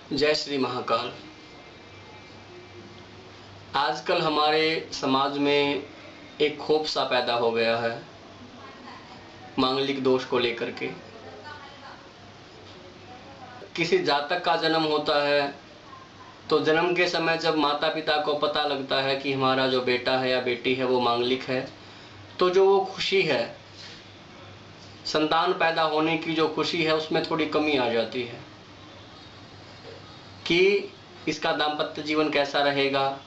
जय श्री महाकाल। आजकल हमारे समाज में एक खौफ सा पैदा हो गया है मांगलिक दोष को लेकर के। किसी जातक का जन्म होता है तो जन्म के समय जब माता पिता को पता लगता है कि हमारा जो बेटा है या बेटी है वो मांगलिक है, तो जो वो खुशी है, संतान पैदा होने की जो खुशी है, उसमें थोड़ी कमी आ जाती है कि इसका दाम्पत्य जीवन कैसा रहेगा,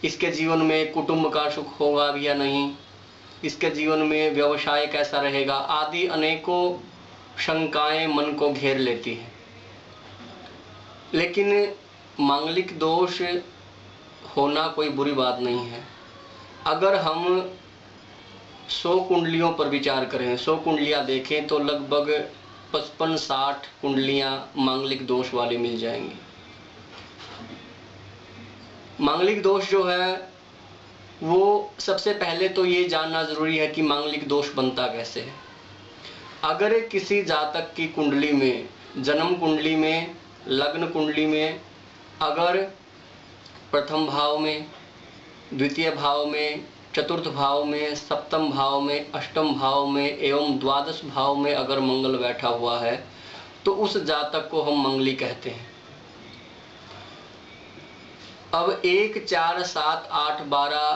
इसके जीवन में कुटुंब का सुख होगा भी या नहीं, इसके जीवन में व्यवसाय कैसा रहेगा, आदि अनेकों शंकाएं मन को घेर लेती हैं। लेकिन मांगलिक दोष होना कोई बुरी बात नहीं है। अगर हम 100 कुंडलियों पर विचार करें, 100 कुंडलियां देखें तो लगभग 55-60 कुंडलियां मांगलिक दोष वाली मिल जाएंगी। मांगलिक दोष जो है वो सबसे पहले तो ये जानना जरूरी है कि मांगलिक दोष बनता कैसे है। अगर किसी जातक की कुंडली में, जन्म कुंडली में, लग्न कुंडली में अगर प्रथम भाव में, द्वितीय भाव में, चतुर्थ भाव में, सप्तम भाव में, अष्टम भाव में एवं द्वादश भाव में अगर मंगल बैठा हुआ है तो उस जातक को हम मंगली कहते हैं। अब 1, 4, 7, 8, 12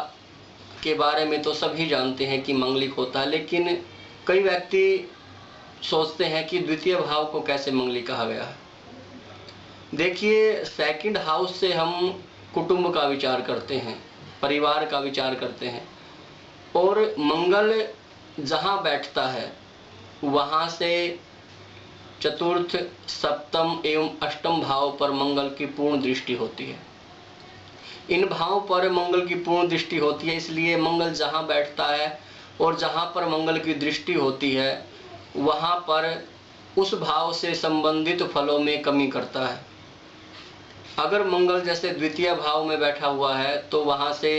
के बारे में तो सभी जानते हैं कि मंगलिक होता है, लेकिन कई व्यक्ति सोचते हैं कि द्वितीय भाव को कैसे मंगली कहा गया है। देखिए, सेकंड हाउस से हम कुटुंब का विचार करते हैं, परिवार का विचार करते हैं, और मंगल जहाँ बैठता है वहाँ से चतुर्थ, सप्तम एवं अष्टम भाव पर मंगल की पूर्ण दृष्टि होती है। इन भाव पर मंगल की पूर्ण दृष्टि होती है, इसलिए मंगल जहाँ बैठता है और जहाँ पर मंगल की दृष्टि होती है वहाँ पर उस भाव से संबंधित फलों में कमी करता है। अगर मंगल जैसे द्वितीय भाव में बैठा हुआ है तो वहाँ से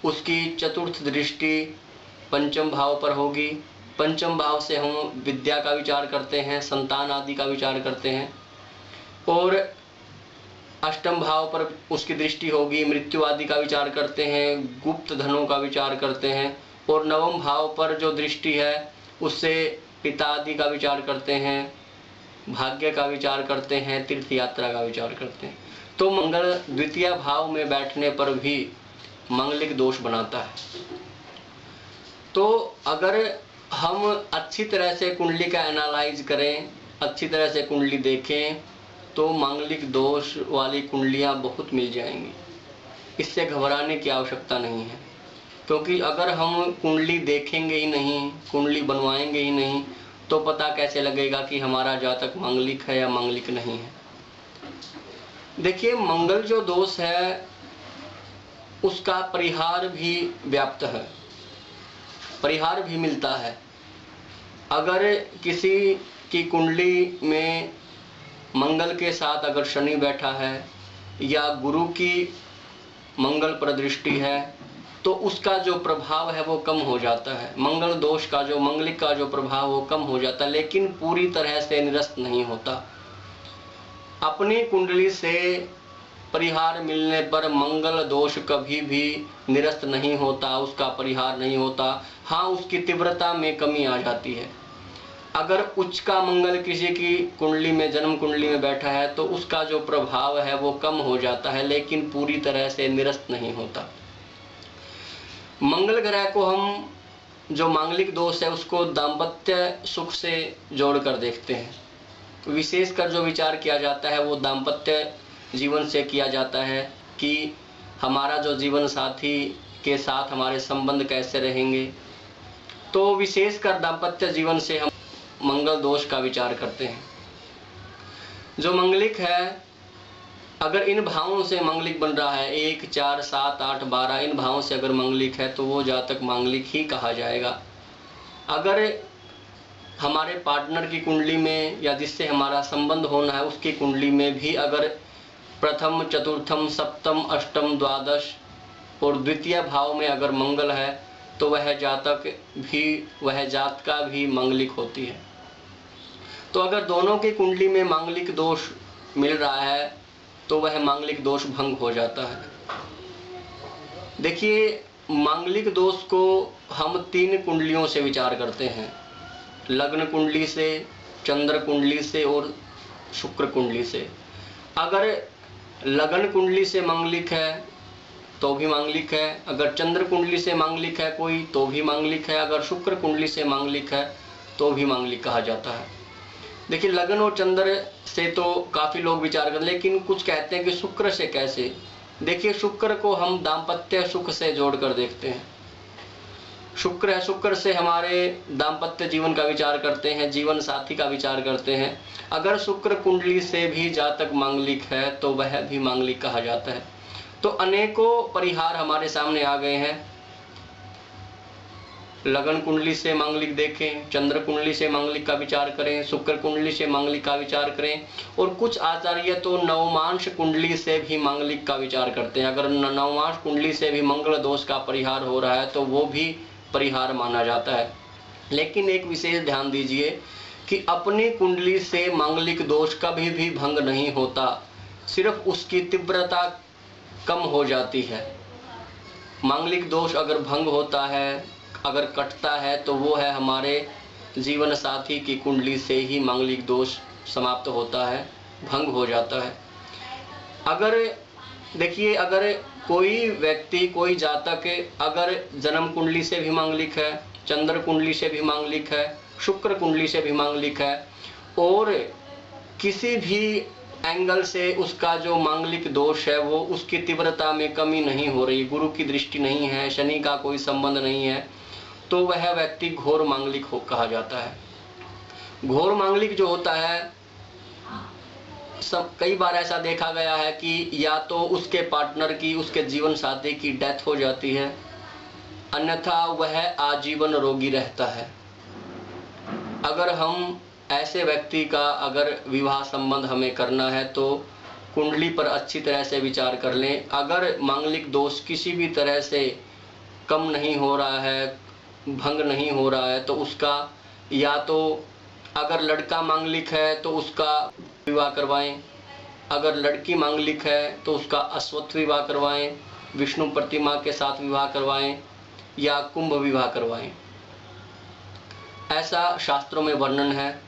उसकी चतुर्थ दृष्टि पंचम भाव पर होगी। पंचम भाव से हम विद्या का विचार करते हैं, संतान आदि का विचार करते हैं, और अष्टम भाव पर उसकी दृष्टि होगी, मृत्यु आदि का विचार करते हैं, गुप्त धनों का विचार करते हैं, और नवम भाव पर जो दृष्टि है उससे पिता आदि का विचार करते हैं, भाग्य का विचार करते हैं, तीर्थ यात्रा का विचार करते हैं। तो मंगल द्वितीय भाव में बैठने पर भी मांगलिक दोष बनाता है। तो अगर हम अच्छी तरह से कुंडली का एनालाइज करें, अच्छी तरह से कुंडली देखें, तो मांगलिक दोष वाली कुंडलियां बहुत मिल जाएंगी। इससे घबराने की आवश्यकता नहीं है, क्योंकि अगर हम कुंडली देखेंगे ही नहीं, कुंडली बनवाएंगे ही नहीं, तो पता कैसे लगेगा कि हमारा जातक मांगलिक है या मांगलिक नहीं है। देखिए, मंगल जो दोष है उसका परिहार भी व्याप्त है, परिहार भी मिलता है। अगर किसी की कुंडली में मंगल के साथ अगर शनि बैठा है या गुरु की मंगल पर दृष्टि है तो उसका जो प्रभाव है वो कम हो जाता है। मंगल दोष का जो, मंगलिक का जो प्रभाव वो कम हो जाता है, लेकिन पूरी तरह से निरस्त नहीं होता। अपनी कुंडली से परिहार मिलने पर मंगल दोष कभी भी निरस्त नहीं होता, उसका परिहार नहीं होता। हाँ, उसकी तीव्रता में कमी आ जाती है। अगर उच्च का मंगल किसी की कुंडली में, जन्म कुंडली में बैठा है तो उसका जो प्रभाव है वो कम हो जाता है, लेकिन पूरी तरह से निरस्त नहीं होता। मंगल ग्रह को हम, जो मांगलिक दोष है उसको दाम्पत्य सुख से जोड़कर देखते हैं। विशेषकर जो विचार किया जाता है वो दाम्पत्य जीवन से किया जाता है कि हमारा जो जीवन साथी के साथ हमारे संबंध कैसे रहेंगे। तो विशेषकर दाम्पत्य जीवन से हम मंगल दोष का विचार करते हैं। जो मंगलिक है, अगर इन भावों से मंगलिक बन रहा है, 1, 4, 7, 8, 12 इन भावों से अगर मंगलिक है तो वो जातक मांगलिक ही कहा जाएगा। अगर हमारे पार्टनर की कुंडली में या जिससे हमारा संबंध होना है उसकी कुंडली में भी अगर प्रथम, चतुर्थम, सप्तम, अष्टम, द्वादश और द्वितीय भाव में अगर मंगल है तो वह जातक भी, वह जातका भी मांगलिक होती है। तो अगर दोनों की कुंडली में मांगलिक दोष मिल रहा है तो वह मांगलिक दोष भंग हो जाता है। देखिए, मांगलिक दोष को हम 3 कुंडलियों से विचार करते हैं, लग्न कुंडली से, चंद्र कुंडली से और शुक्र कुंडली से। अगर लग्न कुंडली से मांगलिक है तो भी मांगलिक है, अगर चंद्र कुंडली से मांगलिक है कोई तो भी मांगलिक है, अगर शुक्र कुंडली से मांगलिक है तो भी मांगलिक कहा जाता है। देखिए, लग्न और चंद्र से तो काफ़ी लोग विचार करते हैं, लेकिन कुछ कहते हैं कि शुक्र से कैसे। देखिए, शुक्र को हम दाम्पत्य सुख से जोड़कर देखते हैं। शुक्र है, शुक्र से हमारे दाम्पत्य जीवन का विचार करते हैं, जीवन साथी का विचार करते हैं। अगर शुक्र कुंडली से भी जातक मांगलिक है तो वह भी मांगलिक कहा जाता है। तो अनेकों परिहार हमारे सामने आ गए हैं। लग्न कुंडली से मांगलिक देखें, चंद्र कुंडली से मांगलिक का विचार करें, शुक्र कुंडली से मांगलिक का विचार करें, और कुछ आचार्य तो नवमांश कुंडली से भी मांगलिक का विचार करते हैं। अगर नवमांश कुंडली से भी मंगल दोष का परिहार हो रहा है तो वो भी परिहार माना जाता है। लेकिन एक विशेष ध्यान दीजिए कि अपनी कुंडली से मांगलिक दोष कभी भी भंग नहीं होता, सिर्फ उसकी तीव्रता कम हो जाती है। मांगलिक दोष अगर भंग होता है, अगर कटता है, तो वो है हमारे जीवन साथी की कुंडली से ही मांगलिक दोष समाप्त होता है, भंग हो जाता है। अगर देखिए, अगर कोई व्यक्ति, कोई जातक अगर जन्म कुंडली से भी मांगलिक है, चंद्र कुंडली से भी मांगलिक है, शुक्र कुंडली से भी मांगलिक है, और किसी भी एंगल से उसका जो मांगलिक दोष है वो उसकी तीव्रता में कमी नहीं हो रही, गुरु की दृष्टि नहीं है, शनि का कोई संबंध नहीं है, तो वह व्यक्ति घोर मांगलिक कहा जाता है। घोर मांगलिक जो होता है, कई बार ऐसा देखा गया है कि या तो उसके पार्टनर की, उसके जीवन साथी की डेथ हो जाती है, अन्यथा वह आजीवन रोगी रहता है। अगर हम ऐसे व्यक्ति का अगर विवाह संबंध हमें करना है तो कुंडली पर अच्छी तरह से विचार कर लें। अगर मांगलिक दोष किसी भी तरह से कम नहीं हो रहा है, भंग नहीं हो रहा है, तो उसका, या तो अगर लड़का मांगलिक है तो उसका विवाह करवाएं, अगर लड़की मांगलिक है तो उसका अश्वत्थ विवाह करवाएं, विष्णु प्रतिमा के साथ विवाह करवाएं या कुंभ विवाह करवाएं। ऐसा शास्त्रों में वर्णन है।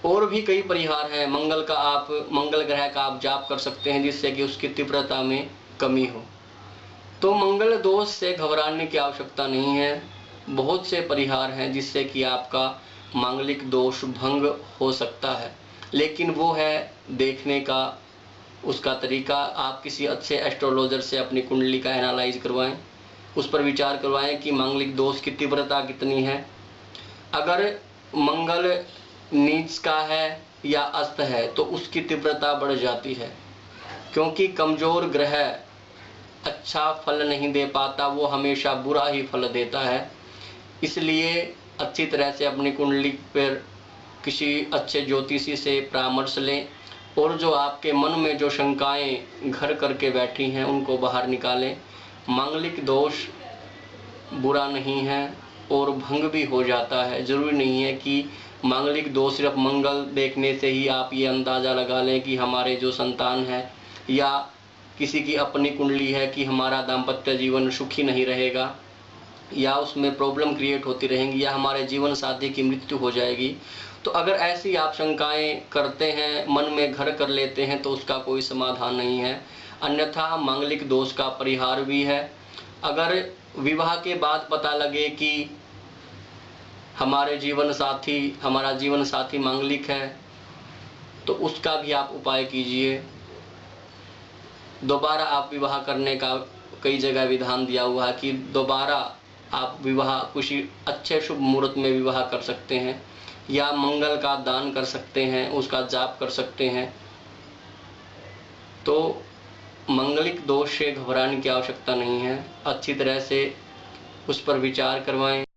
और भी कई परिहार हैं। मंगल ग्रह का आप जाप कर सकते हैं जिससे कि उसकी तीव्रता में कमी हो। तो मंगल दोष से घबराने की आवश्यकता नहीं है। बहुत से परिहार हैं जिससे कि आपका मांगलिक दोष भंग हो सकता है, लेकिन वो है देखने का उसका तरीका। आप किसी अच्छे एस्ट्रोलॉजर से अपनी कुंडली का एनालाइज करवाएं, उस पर विचार करवाएं कि मांगलिक दोष की तीव्रता कितनी है। अगर मंगल नीच का है या अस्त है तो उसकी तीव्रता बढ़ जाती है, क्योंकि कमजोर ग्रह अच्छा फल नहीं दे पाता, वो हमेशा बुरा ही फल देता है। इसलिए अच्छी तरह से अपनी कुंडली पर किसी अच्छे ज्योतिषी से परामर्श लें, और जो आपके मन में जो शंकाएं घर करके बैठी हैं उनको बाहर निकालें। मांगलिक दोष बुरा नहीं है और भंग भी हो जाता है। जरूरी नहीं है कि मांगलिक दोष सिर्फ मंगल देखने से ही आप ये अंदाज़ा लगा लें कि हमारे जो संतान है या किसी की अपनी कुंडली है कि हमारा दाम्पत्य जीवन सुखी नहीं रहेगा या उसमें प्रॉब्लम क्रिएट होती रहेंगी या हमारे जीवन साथी की मृत्यु हो जाएगी। तो अगर ऐसी आप शंकाएं करते हैं, मन में घर कर लेते हैं, तो उसका कोई समाधान नहीं है। अन्यथा मांगलिक दोष का परिहार भी है। अगर विवाह के बाद पता लगे कि हमारा जीवन साथी मांगलिक है तो उसका भी आप उपाय कीजिए। दोबारा आप विवाह करने का कई जगह विधान दिया हुआ है कि दोबारा आप विवाह किसी अच्छे शुभ मुहूर्त में विवाह कर सकते हैं, या मंगल का दान कर सकते हैं, उसका जाप कर सकते हैं। तो मांगलिक दोष से घबराने की आवश्यकता नहीं है। अच्छी तरह से उस पर विचार करवाएं।